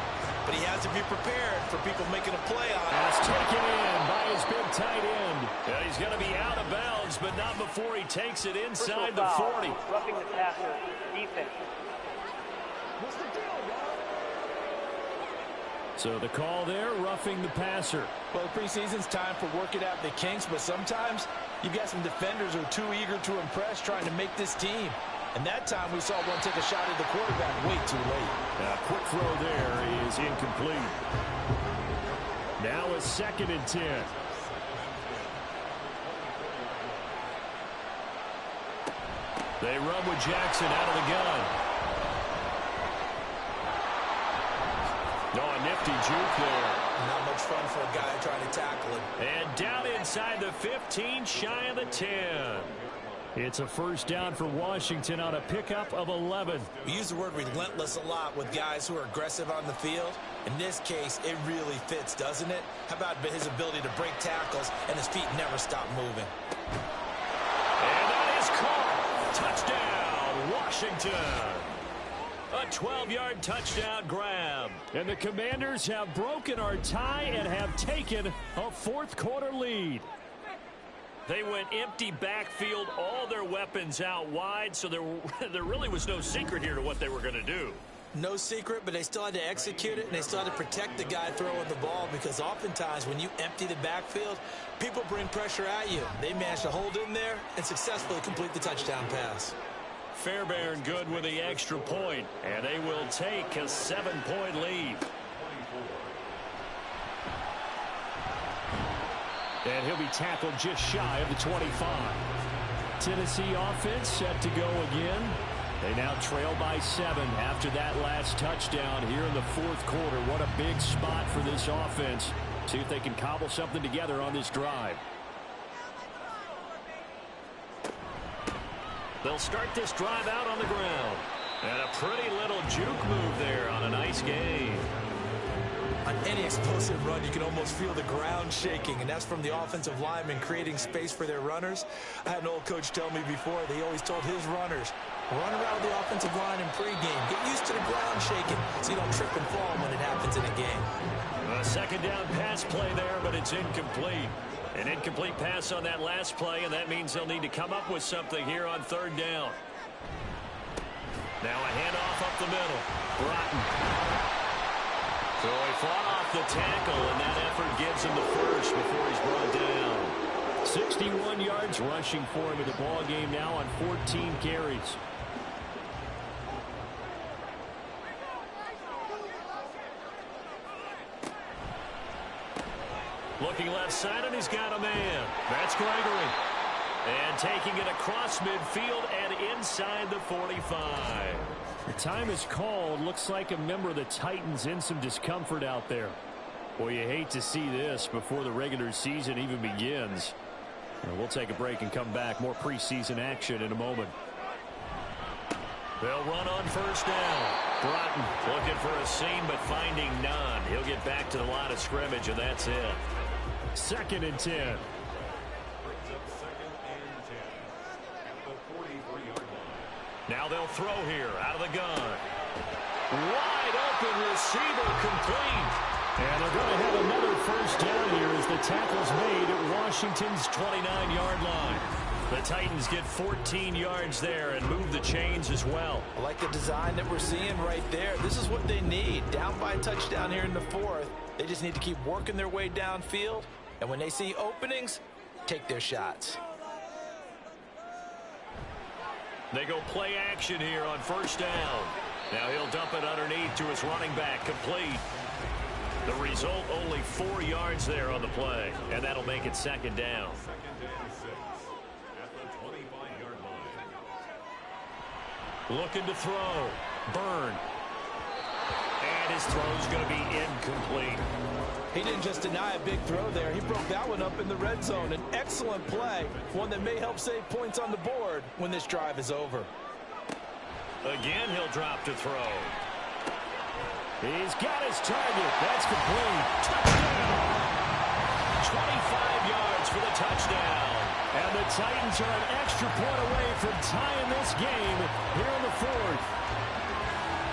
but he has to be prepared for people making a play on it. That's taken in by his big tight end. Yeah, he's going to be out of bounds, but not before he takes it inside the 40. Roughing the passer, defense. What's the deal, y'all? So the call there, roughing the passer. Well, the preseason's time for working out the kinks, but sometimes you've got some defenders who are too eager to impress, trying to make this team. And that time we saw one take a shot at the quarterback way too late. A quick throw there is incomplete. Now a 2nd and 10. They run with Jackson out of the gun. Oh, a nifty juke there. Not much fun for a guy trying to tackle him. And down inside the 15, shy of the 10. It's a 1st down for Washington on a pickup of 11. We use the word relentless a lot with guys who are aggressive on the field. In this case, it really fits, doesn't it? How about his ability to break tackles and his feet never stop moving? And that is caught. Touchdown, Washington. A 12-yard touchdown grab. And the Commanders have broken our tie and have taken a 4th quarter lead. They went empty backfield, all their weapons out wide, so there really was no secret here to what they were going to do. No secret, but they still had to execute it, and they still had to protect the guy throwing the ball, because oftentimes when you empty the backfield, people bring pressure at you. They managed to hold in there and successfully complete the touchdown pass. Fairbairn good with the extra point, and they will take a 7-point lead. And he'll be tackled just shy of the 25. Tennessee offense set to go again. They now trail by 7 after that last touchdown here in the 4th quarter. What a big spot for this offense. See if they can cobble something together on this drive. They'll start this drive out on the ground. And a pretty little juke move there on a nice game. On any explosive run, you can almost feel the ground shaking, and that's from the offensive linemen creating space for their runners. I had an old coach tell me before, they always told his runners, run around the offensive line in pregame. Get used to the ground shaking so you don't trip and fall when it happens in a game. A 2nd down pass play there, but it's incomplete. An incomplete pass on that last play, and that means they'll need to come up with something here on 3rd down. Now a handoff up the middle. Broughton. So he fought off the tackle, and that effort gives him the first before he's brought down. 61 yards rushing for him in the ball game now on 14 carries. Looking left side, and he's got a man. That's Gregory. And taking it across midfield and inside the 45. The time is called. Looks like a member of the Titans in some discomfort out there. Well, you hate to see this before the regular season even begins. We'll take a break and come back. More preseason action in a moment. They'll run on 1st down. Broughton looking for a seam but finding none. He'll get back to the line of scrimmage, and that's it. 2nd and 10. Now they'll throw here out of the gun. Wide open receiver complete. And they're going to have another first down here as the tackle's made at Washington's 29-yard line. The Titans get 14 yards there and move the chains as well. I like the design that we're seeing right there. This is what they need. Down by a touchdown here in the fourth. They just need to keep working their way downfield. And when they see openings, take their shots. They go play action here on first down. Now he'll dump it underneath to his running back, complete. The result, only 4 yards there on the play, and that'll make it second down. Looking to throw. Burn. And his throw's going to be incomplete. He didn't just deny a big throw there. He broke that one up in the red zone. An excellent play, one that may help save points on the board when this drive is over. Again, he'll drop to throw. He's got his target. That's complete. Touchdown! 25 yards for the touchdown. And the Titans are an extra point away from tying this game here in the fourth.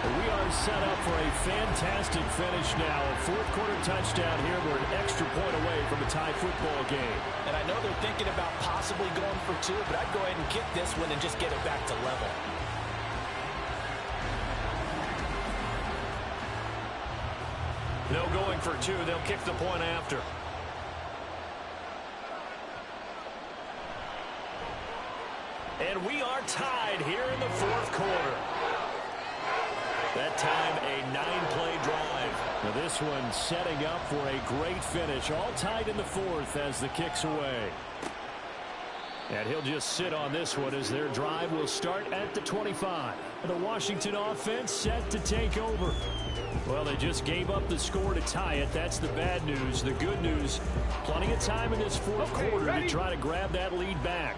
We are set up for a fantastic finish now. A fourth-quarter touchdown here. We're an extra point away from a tie football game. And I know they're thinking about possibly going for two, but I'd go ahead and kick this one and just get it back to level. No going for two. They'll kick the point after. And we are tied here in the fourth quarter. That time, a 9-play drive. Now this one setting up for a great finish. All tied in the fourth as the kick's away. And he'll just sit on this one as their drive will start at the 25. The Washington offense set to take over. Well, they just gave up the score to tie it. That's the bad news. The good news, plenty of time in this fourth quarter to try to grab that lead back.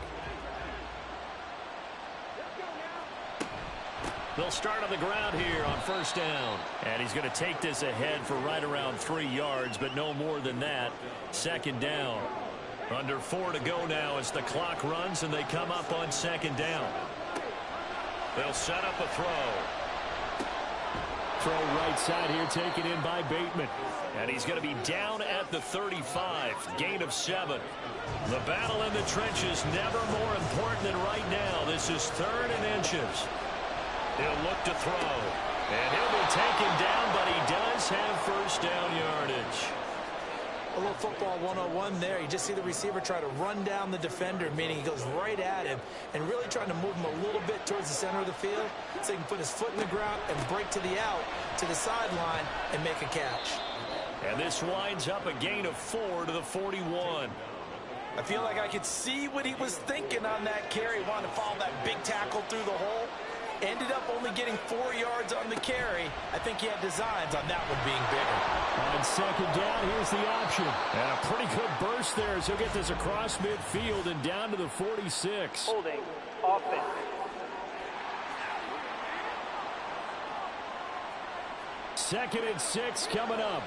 They'll start on the ground here on first down. And he's going to take this ahead for right around 3 yards, but no more than that. Second down. Under 4 to go now as the clock runs and they come up on second down. They'll set up a throw. Throw right side here taken in by Bateman. And he's going to be down at the 35. Gain of 7. The battle in the trenches never more important than right now. This is 3rd and inches. He'll look to throw. And he'll be taken down, but he does have first down yardage. A little football 101 there. You just see the receiver try to run down the defender, meaning he goes right at him and really trying to move him a little bit towards the center of the field so he can put his foot in the ground and break to the out, to the sideline, and make a catch. And this winds up a gain of 4 to the 41. I feel like I could see what he was thinking on that carry. He wanted to follow that big tackle through the hole. Ended up only getting 4 yards on the carry. I think he had designs on that one being bigger. On second down, here's the option. And a pretty good burst there as he'll get this across midfield and down to the 46. Holding offense. Second and 6 coming up.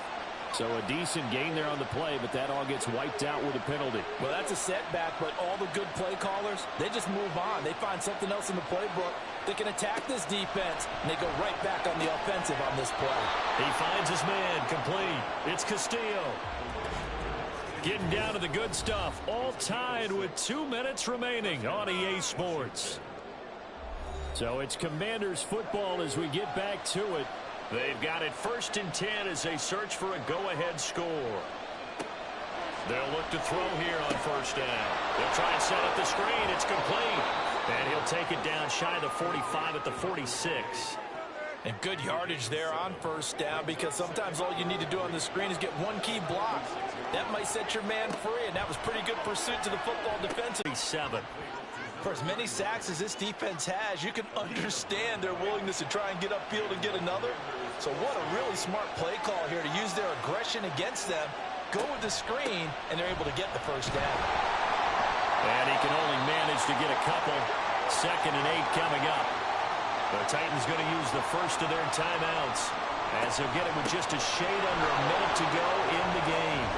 So a decent gain there on the play, but that all gets wiped out with a penalty. Well, that's a setback, but all the good play callers, they just move on. They find something else in the playbook. They can attack this defense, and they go right back on the offensive on this play. He finds his man, complete. It's Castillo. Getting down to the good stuff, all tied with 2 minutes remaining on EA Sports. So it's Commanders football as we get back to it. They've got it 1st and 10 as they search for a go-ahead score. They'll look to throw here on first down. They'll try and set up the screen. It's complete. And he'll take it down shy of the 45 at the 46. And good yardage there on first down because sometimes all you need to do on the screen is get one key block. That might set your man free, and that was pretty good pursuit to the football defense. 7. For as many sacks as this defense has, you can understand their willingness to try and get upfield and get another. So what a really smart play call here to use their aggression against them, go with the screen, and they're able to get the first down. And he can only manage to get a couple. 2nd and 8 coming up. The Titans going to use the first of their timeouts as they'll get it with just a shade under a minute to go in the game.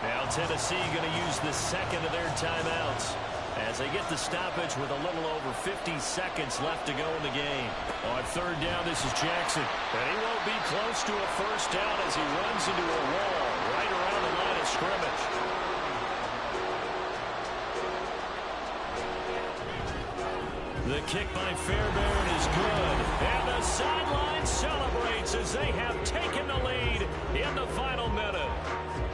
Now Tennessee going to use the 2nd of their timeouts. as they get the stoppage with a little over 50 seconds left to go in the game. On third down, this is Jackson. And he won't be close to a first down as he runs into a wall right around the line of scrimmage. The kick by Fairbairn is good. And the sideline celebrates as they have taken the lead in the final minute.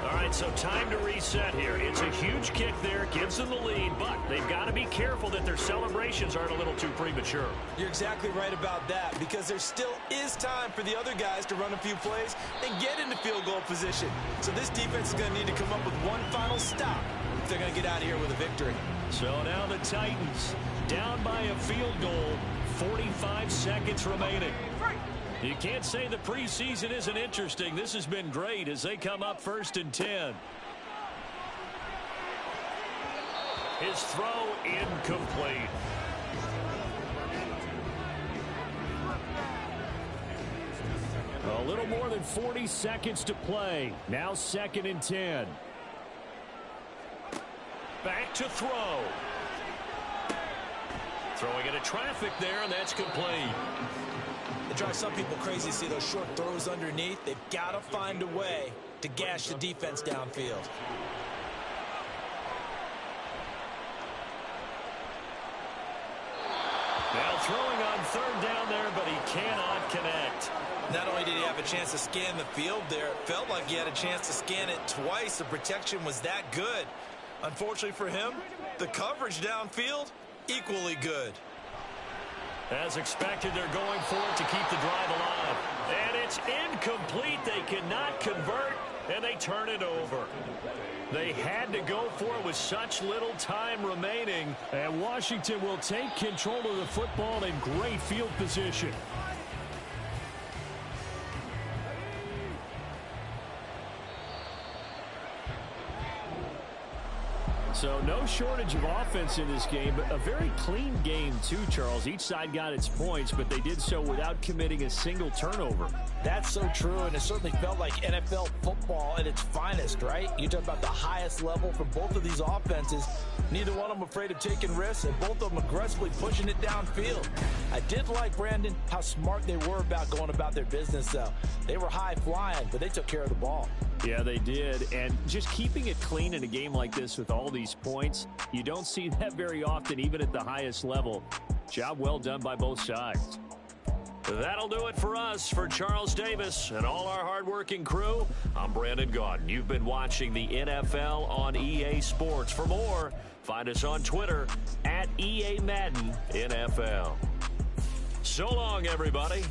All right, so time to reset here. It's a huge kick there, gives them the lead, but they've got to be careful that their celebrations aren't a little too premature. You're exactly right about that, because there still is time for the other guys to run a few plays and get into field goal position. So this defense is going to need to come up with one final stop if they're going to get out of here with a victory. So now the Titans down by a field goal, 45 seconds remaining. You can't say the preseason isn't interesting. This has been great as they come up 1st and 10. His throw incomplete. A little more than 40 seconds to play. Now 2nd and 10. Back to throw. Throwing into traffic there, and that's complete. It drives some people crazy to see those short throws underneath. They've got to find a way to gash the defense downfield. Now throwing on 3rd down there, but he cannot connect. Not only did he have a chance to scan the field there, it felt like he had a chance to scan it twice. The protection was that good. Unfortunately for him, the coverage downfield, equally good. As expected, they're going for it to keep the drive alive. And it's incomplete. They cannot convert, and they turn it over. They had to go for it with such little time remaining. And Washington will take control of the football in great field position. So no shortage of offense in this game, but a very clean game too, Charles. Each side got its points, but they did so without committing a single turnover. That's so true, and it certainly felt like NFL football at its finest, right? You talk about the highest level for both of these offenses. Neither one of them afraid of taking risks, and both of them aggressively pushing it downfield. I did like, Brandon, how smart they were about going about their business, though. They were high-flying, but they took care of the ball. Yeah, they did. And just keeping it clean in a game like this with all these points, you don't see that very often, even at the highest level. Job well done by both sides. That'll do it for us. For Charles Davis and all our hardworking crew, I'm Brandon Gaudin. You've been watching the NFL on EA Sports. For more, find us on Twitter @EA Madden NFL. So long, everybody.